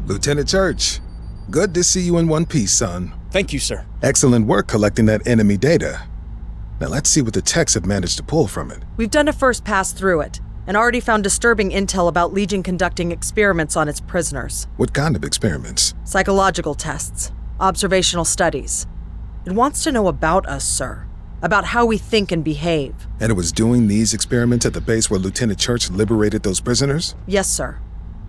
Lieutenant Church, good to see you in one piece, son. Thank you, sir. Excellent work collecting that enemy data. Now let's see what the techs have managed to pull from it. We've done a first pass through it, and already found disturbing intel about Legion conducting experiments on its prisoners. What kind of experiments? Psychological tests, observational studies. It wants to know about us, sir. About how we think and behave. And it was doing these experiments at the base where Lieutenant Church liberated those prisoners? Yes, sir.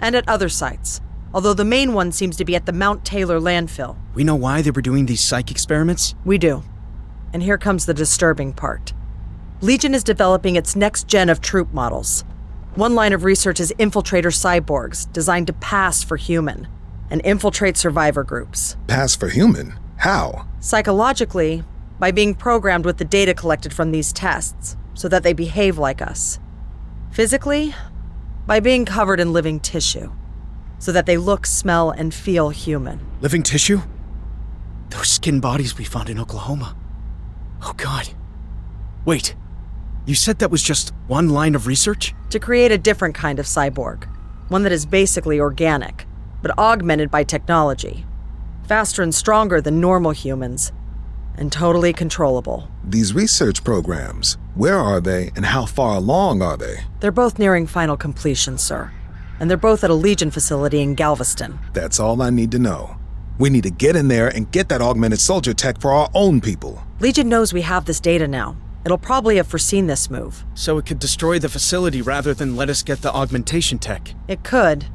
And at other sites. Although the main one seems to be at the Mount Taylor landfill. We know why they were doing these psych experiments? We do. And here comes the disturbing part. Legion is developing its next gen of troop models. One line of research is infiltrator cyborgs, designed to pass for human, and infiltrate survivor groups. Pass for human? How? Psychologically, by being programmed with the data collected from these tests, so that they behave like us. Physically, by being covered in living tissue, so that they look, smell, and feel human. Living tissue? Those skin bodies we found in Oklahoma. Oh God. Wait, you said that was just one line of research? To create a different kind of cyborg. One that is basically organic, but augmented by technology. Faster and stronger than normal humans, and totally controllable. These research programs, where are they and how far along are they? They're both nearing final completion, sir. And they're both at a Legion facility in Galveston. That's all I need to know. We need to get in there and get that augmented soldier tech for our own people. Legion knows we have this data now. It'll probably have foreseen this move. So it could destroy the facility rather than let us get the augmentation tech. It could,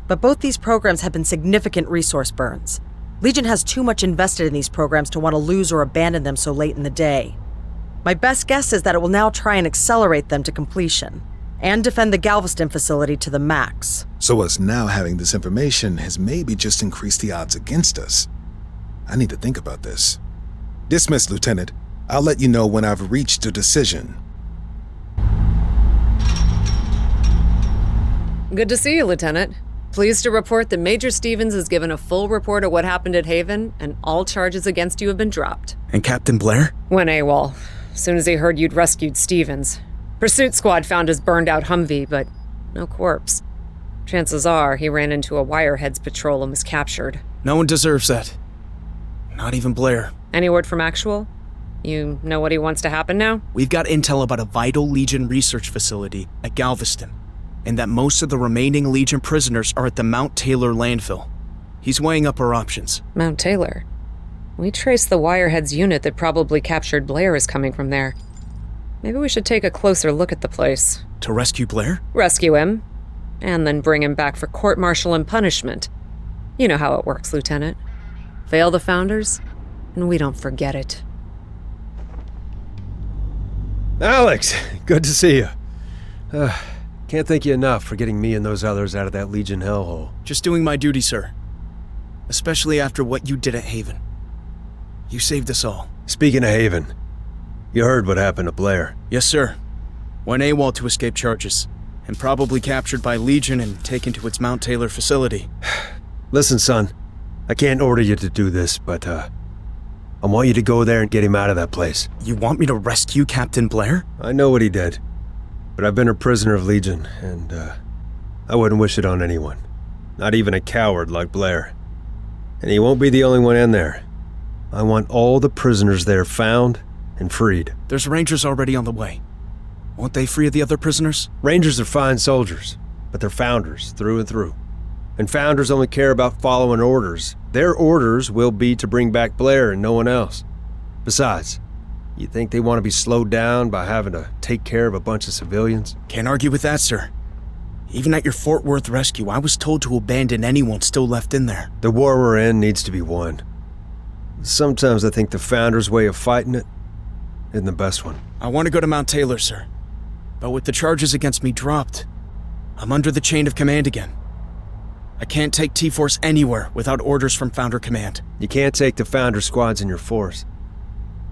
but both these programs have been significant resource burns. Legion has too much invested in these programs to want to lose or abandon them so late in the day. My best guess is that it will now try and accelerate them to completion, and defend the Galveston facility to the max. So us now having this information has maybe just increased the odds against us. I need to think about this. Dismissed, Lieutenant. I'll let you know when I've reached a decision. Good to see you, Lieutenant. Pleased to report that Major Stevens has given a full report of what happened at Haven, and all charges against you have been dropped. And Captain Blair? Went AWOL, as soon as he heard you'd rescued Stevens. Pursuit squad found his burned-out Humvee, but no corpse. Chances are he ran into a Wireheads patrol and was captured. No one deserves that. Not even Blair. Any word from Actual? You know what he wants to happen now? We've got intel about a vital Legion research facility at Galveston, and that most of the remaining Legion prisoners are at the Mount Taylor landfill. He's weighing up our options. Mount Taylor? We traced the Wireheads unit that probably captured Blair is coming from there. Maybe we should take a closer look at the place. To rescue Blair? Rescue him, and then bring him back for court-martial and punishment. You know how it works, Lieutenant. Fail the Founders, and we don't forget it. Alex, good to see you. Can't thank you enough for getting me and those others out of that Legion hellhole. Just doing my duty, sir. Especially after what you did at Haven. You saved us all. Speaking of Haven, you heard what happened to Blair. Yes, sir. Went AWOL to escape charges, and probably captured by Legion and taken to its Mount Taylor facility. Listen, son, I can't order you to do this, but I want you to go there and get him out of that place. You want me to rescue Captain Blair? I know what he did, but I've been a prisoner of Legion, and I wouldn't wish it on anyone. Not even a coward like Blair. And he won't be the only one in there. I want all the prisoners there found and freed. There's Rangers already on the way. Won't they free the other prisoners? Rangers are fine soldiers, but they're Founders through and through. And Founders only care about following orders. Their orders will be to bring back Blair and no one else. Besides, you think they want to be slowed down by having to take care of a bunch of civilians? Can't argue with that, sir. Even at your Fort Worth rescue, I was told to abandon anyone still left in there. The war we're in needs to be won. Sometimes I think the Founders' way of fighting it isn't the best one. I want to go to Mount Taylor, sir. But with the charges against me dropped, I'm under the chain of command again. I can't take T-Force anywhere without orders from Founder Command. You can't take the Founder squads in your force.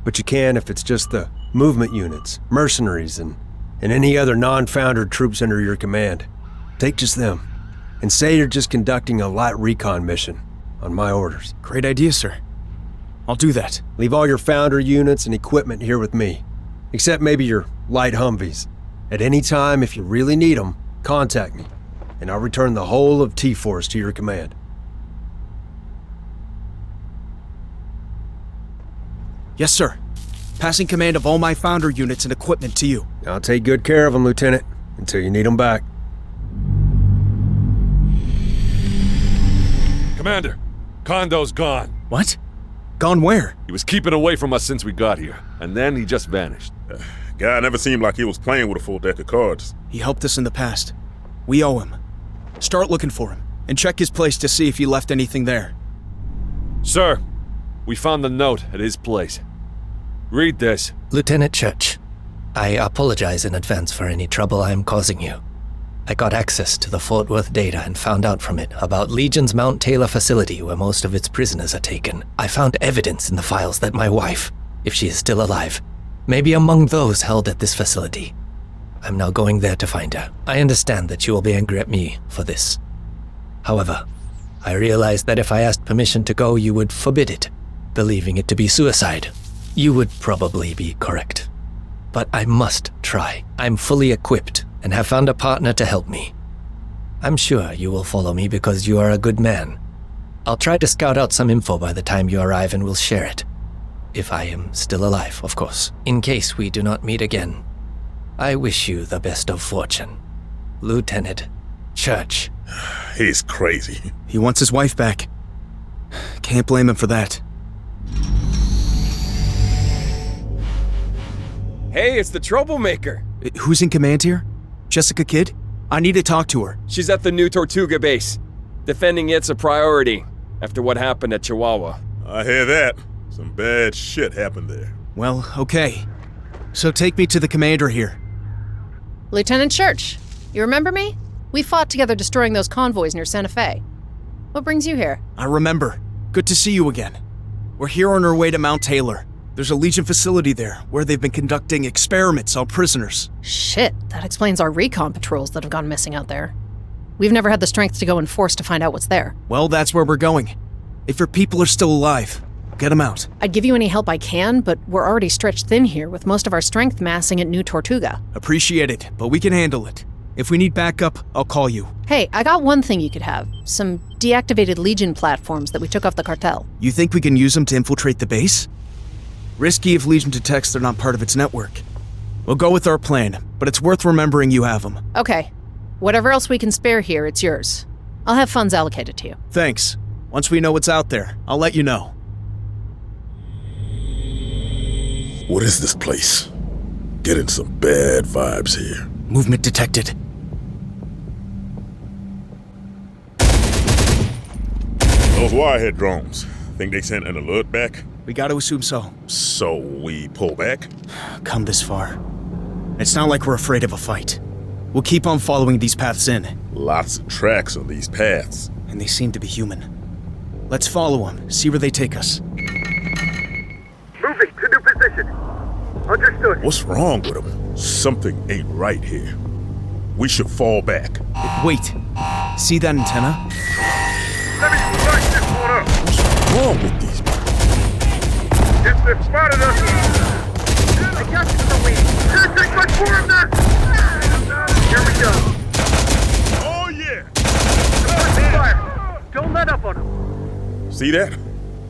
But you can if it's just the movement units, mercenaries, and any other non-Founder troops under your command. Take just them, and say you're just conducting a light recon mission on my orders. Great idea, sir. I'll do that. Leave all your Founder units and equipment here with me, except maybe your light Humvees. At any time, if you really need them, contact me, and I'll return the whole of T-Force to your command. Yes, sir. Passing command of all my Founder units and equipment to you. I'll take good care of them, Lieutenant, until you need them back. Commander, Kondo's gone. What? Gone where? He was keeping away from us since we got here, and then he just vanished. Guy never seemed like he was playing with a full deck of cards. He helped us in the past. We owe him. Start looking for him, and check his place to see if he left anything there. Sir, we found the note at his place. Read this. Lieutenant Church, I apologize in advance for any trouble I am causing you. I got access to the Fort Worth data and found out from it about Legion's Mount Taylor facility where most of its prisoners are taken. I found evidence in the files that my wife, if she is still alive, may be among those held at this facility. I'm now going there to find her. I understand that you will be angry at me for this. However, I realize that if I asked permission to go, you would forbid it, believing it to be suicide. You would probably be correct. But I must try. I'm fully equipped and have found a partner to help me. I'm sure you will follow me because you are a good man. I'll try to scout out some info by the time you arrive and will share it. If I am still alive, of course. In case we do not meet again, I wish you the best of fortune. Lieutenant Church. He's crazy. He wants his wife back. Can't blame him for that. Hey, it's the troublemaker. Who's in command here? Jessica Kidd? I need to talk to her. She's at the new Tortuga base. Defending it's a priority after what happened at Chihuahua. I hear that. Some bad shit happened there. Well, okay. So take me to the commander here. Lieutenant Church, you remember me? We fought together destroying those convoys near Santa Fe. What brings you here? I remember. Good to see you again. We're here on our way to Mount Taylor. There's a Legion facility there where they've been conducting experiments on prisoners. Shit, that explains our recon patrols that have gone missing out there. We've never had the strength to go in force to find out what's there. Well, that's where we're going. If your people are still alive, get them out. I'd give you any help I can, but we're already stretched thin here with most of our strength massing at New Tortuga. Appreciate it, but we can handle it. If we need backup, I'll call you. Hey, I got one thing you could have. Some deactivated Legion platforms that we took off the cartel. You think we can use them to infiltrate the base? Risky if Legion detects they're not part of its network. We'll go with our plan, but it's worth remembering you have them. Okay. Whatever else we can spare here, it's yours. I'll have funds allocated to you. Thanks. Once we know what's out there, I'll let you know. What is this place? Getting some bad vibes here. Movement detected. Those Wirehead drones. Think they sent an alert back? We gotta assume so. So we pull back? Come this far. It's not like we're afraid of a fight. We'll keep on following these paths in. Lots of tracks on these paths. And they seem to be human. Let's follow them, see where they take us. Moving to new position. Understood. What's wrong with them? Something ain't right here. We should fall back. Wait. See that antenna? Let me start this one up. What's wrong with these people? If they spotted us, I got you to the lead. Can't take much more of that. Here we go. Oh yeah! Fire. Don't let up on them. See that?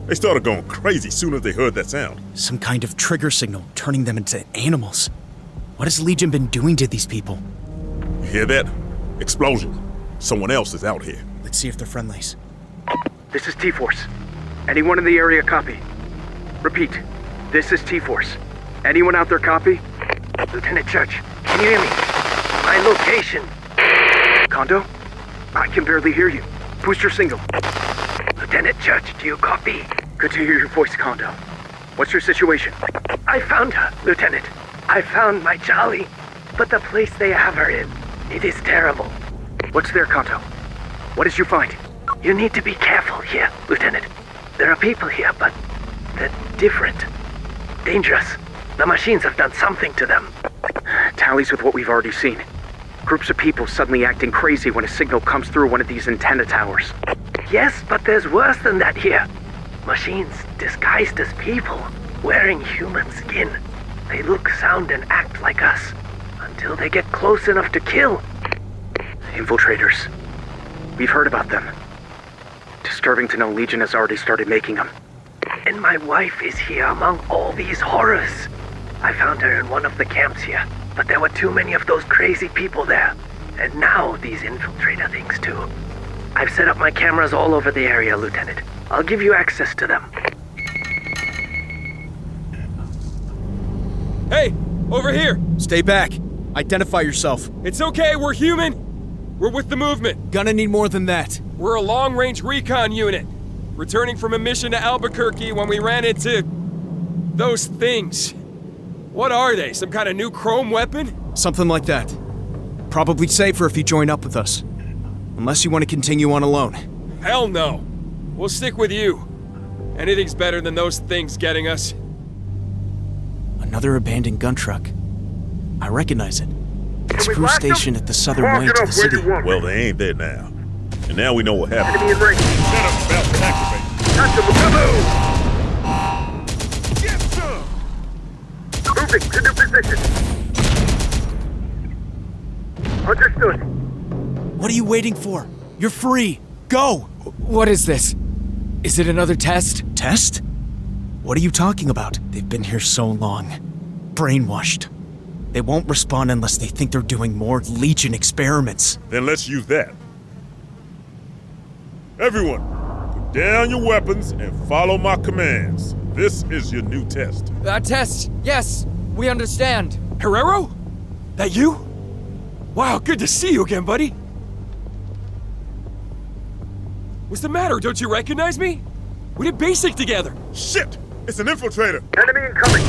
They started going crazy soon as they heard that sound. Some kind of trigger signal, turning them into animals. What has Legion been doing to these people? You hear that? Explosion. Someone else is out here. Let's see if they're friendlies. This is T-Force. Anyone in the area copy? Repeat. This is T-Force. Anyone out there copy? Lieutenant Church, can you hear me? My location. Kondo? I can barely hear you. Boost your signal. Lieutenant Church, do you copy? Good to hear your voice, Kondo. What's your situation? I found her, Lieutenant. I found my Charlie. But the place they have her in, it is terrible. What's there, Kondo? What did you find? You need to be careful here, Lieutenant. There are people here, but they're different. Dangerous. The machines have done something to them. Tallies with what we've already seen. Groups of people suddenly acting crazy when a signal comes through one of these antenna towers. Yes, but there's worse than that here. Machines disguised as people, wearing human skin. They look, sound, and act like us, until they get close enough to kill. Infiltrators. We've heard about them. Disturbing to know Legion has already started making them. And my wife is here among all these horrors. I found her in one of the camps here, but there were too many of those crazy people there. And now these infiltrator things too. I've set up my cameras all over the area, Lieutenant. I'll give you access to them. Hey, over here! Stay back. Identify yourself. It's okay, we're human! We're with the movement. Gonna need more than that. We're a long-range recon unit. Returning from a mission to Albuquerque when we ran into... those things. What are they? Some kind of new chrome weapon? Something like that. Probably safer if you join up with us. Unless you want to continue on alone. Hell no. We'll stick with you. Anything's better than those things getting us. Another abandoned gun truck. I recognize it. It's we crew locked station them? at the southern Mark way it to off the where city. you want me. Well, they ain't there now. And now we know what happened. Enemy in range. Setup about to activate. Got them. Kaboom! Get some! Moving to new position. Understood. What are you waiting for? You're free. Go! What is this? Is it another test? Test? What are you talking about? They've been here so long. Brainwashed. They won't respond unless they think they're doing more Legion experiments. Then let's use that. Everyone, put down your weapons and follow my commands. This is your new test. Test, yes, we understand. Herrero? That you? Wow, good to see you again, buddy. What's the matter? Don't you recognize me? We did basic together. Shit! It's an infiltrator! Enemy incoming.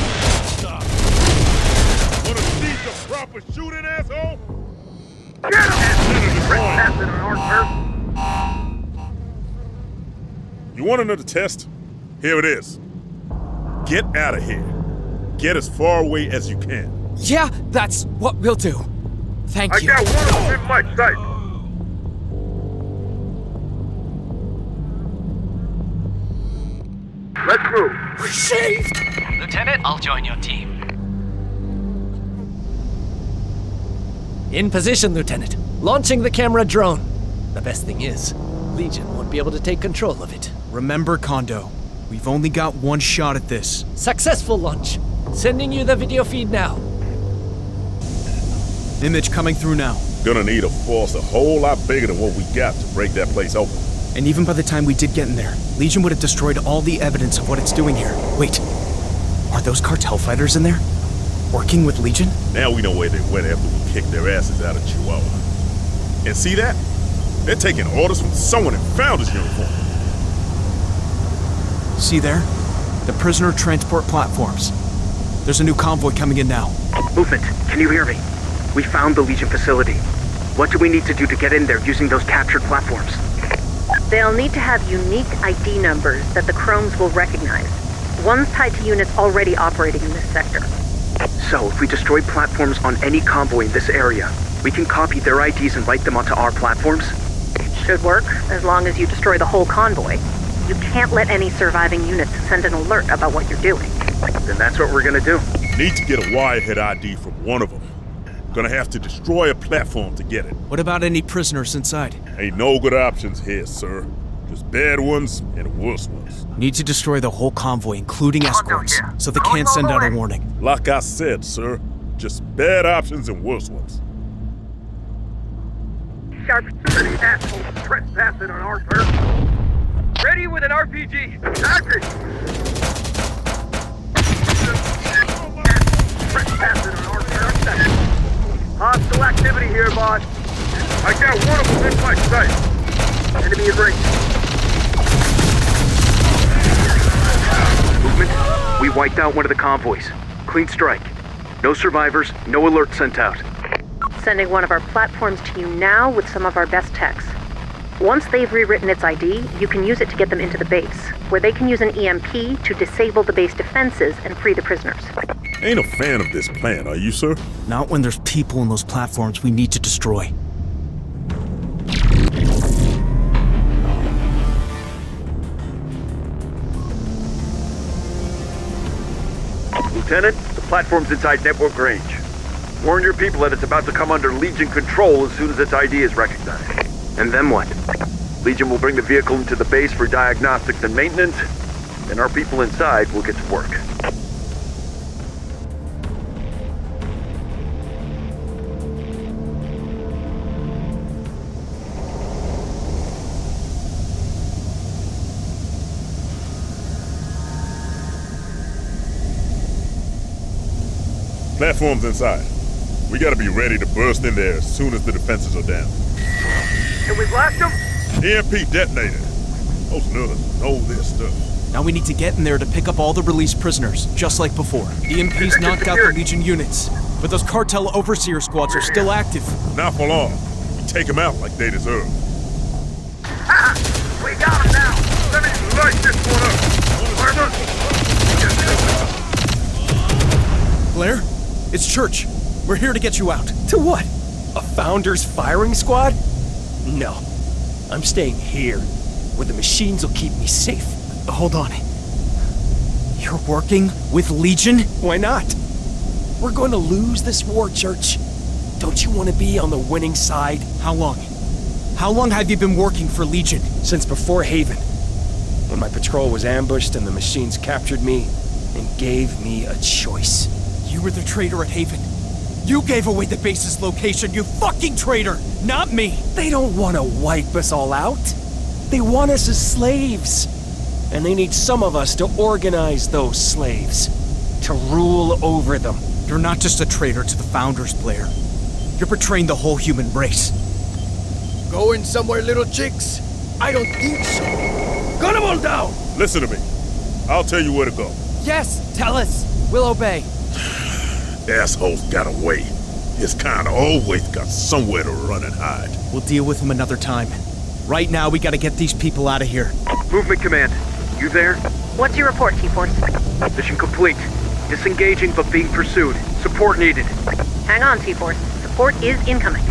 Wanna see some proper shooting, asshole? Get him! Trespassing on our turf. You want another test? Here it is. Get out of here. Get as far away as you can. Yeah, that's what we'll do. Thank I you. got one of them in my sight. Let's move. Received! Lieutenant, I'll join your team. In position, Lieutenant. Launching the camera drone. The best thing is, Legion won't be able to take control of it. Remember, Kondo, we've only got one shot at this. Successful launch. Sending you the video feed now. Image coming through now. Gonna need a force a whole lot bigger than what we got to break that place open. And even by the time we did get in there, Legion would have destroyed all the evidence of what it's doing here. Wait, are those cartel fighters in there? Working with Legion? Now we know where they went after we kicked their asses out of Chihuahua. And see that? They're taking orders from someone in Founder's uniform. See there? The prisoner transport platforms. There's a new convoy coming in now. Movement. Can you hear me? We found the Legion facility. What do we need to do to get in there using those captured platforms? They'll need to have unique ID numbers that the Chromes will recognize. One's tied to units already operating in this sector. So, if we destroy platforms on any convoy in this area, we can copy their IDs and write them onto our platforms? Should work, as long as you destroy the whole convoy. You can't let any surviving units send an alert about what you're doing. Then that's what we're gonna do. Need to get a wirehead ID from one of them. Gonna have to destroy a platform to get it. What about any prisoners inside? Ain't no good options here, sir. Just bad ones and worse ones. Need to destroy the whole convoy, including escorts, so they can't send out a warning. Like I said, sir, just bad options and worse ones. Sharp shooting assholes trespassing on our turf. Ready with an RPG. Action! Trespassing on our turf. Hostile activity here, boss. I got one of them in my sight. Enemy in range. Movement. We wiped out one of the convoys. Clean strike. No survivors, no alert sent out. Sending one of our platforms to you now with some of our best techs. Once they've rewritten its ID, you can use it to get them into the base, where they can use an EMP to disable the base defenses and free the prisoners. Ain't a fan of this plan, are you, sir? Not when there's people in those platforms we need to destroy. Lieutenant, the platform's inside network range. Warn your people that it's about to come under Legion control as soon as its ID is recognized. And then what? Legion will bring the vehicle into the base for diagnostics and maintenance, and our people inside will get to work. Platform's inside. We gotta be ready to burst in there as soon as the defenses are down. Can we blast them? EMP detonator. Those nerds know this stuff. Now we need to get in there to pick up all the released prisoners, just like before. EMP's knocked out the Legion units, but those cartel overseer squads are still active. Not for long. We take them out like they deserve. We got them now! Let me light this one up! Blair? It's Church. We're here to get you out. To what? A Founders firing squad? No. I'm staying here, where the machines will keep me safe. Hold on. You're working with Legion? Why not? We're going to lose this war, Church. Don't you want to be on the winning side? How long? How long have you been working for Legion? Since before Haven. When my patrol was ambushed and the machines captured me and gave me a choice. You were the traitor at Haven. You gave away the base's location, you fucking traitor! Not me! They don't want to wipe us all out. They want us as slaves. And they need some of us to organize those slaves. To rule over them. You're not just a traitor to the Founders, Blair. You're betraying the whole human race. Going somewhere, little chicks? I don't think so. Gun them all down! Listen to me. I'll tell you where to go. Yes, tell us. We'll obey. Asshole's got away. His kind always got somewhere to run and hide. We'll deal with him another time. Right now, we gotta get these people out of here. Movement command. You there? What's your report, T-Force? Mission complete. Disengaging but being pursued. Support needed. Hang on, T-Force. Support is incoming.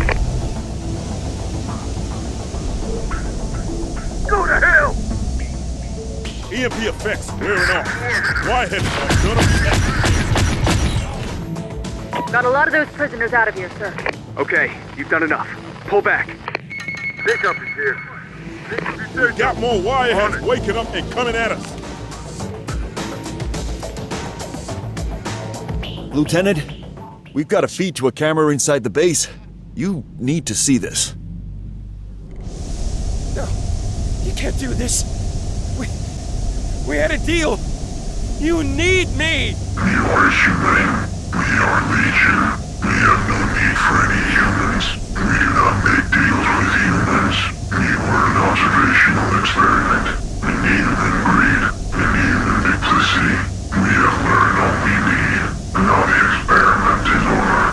Go to hell! EMP effects wearing off. Wirehead is on. Got a lot of those prisoners out of here, sir. Okay, you've done enough. Pull back. Pickup is here. We got more wireheads waking up and coming at us. Lieutenant, we've got a feed to a camera inside the base. You need to see this. No, you can't do this. We had a deal. You need me. We are human. We are Legion. We have no need for any humans. We do not make deals with humans. We were an observational experiment. Beneath than greed, beneath than duplicity. We have learned all we need. Now the experiment is over.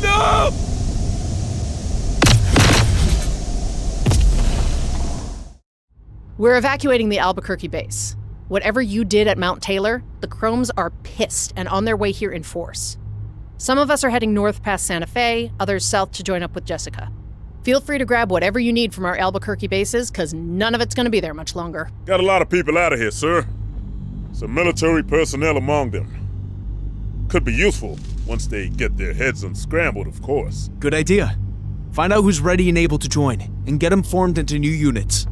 No! We're evacuating the Albuquerque base. Whatever you did at Mount Taylor, the Chromes are pissed and on their way here in force. Some of us are heading north past Santa Fe, others south to join up with Jessica. Feel free to grab whatever you need from our Albuquerque bases, because none of it's going to be there much longer. Got a lot of people out of here, sir. Some military personnel among them. Could be useful once they get their heads unscrambled, of course. Good idea. Find out who's ready and able to join, and get them formed into new units.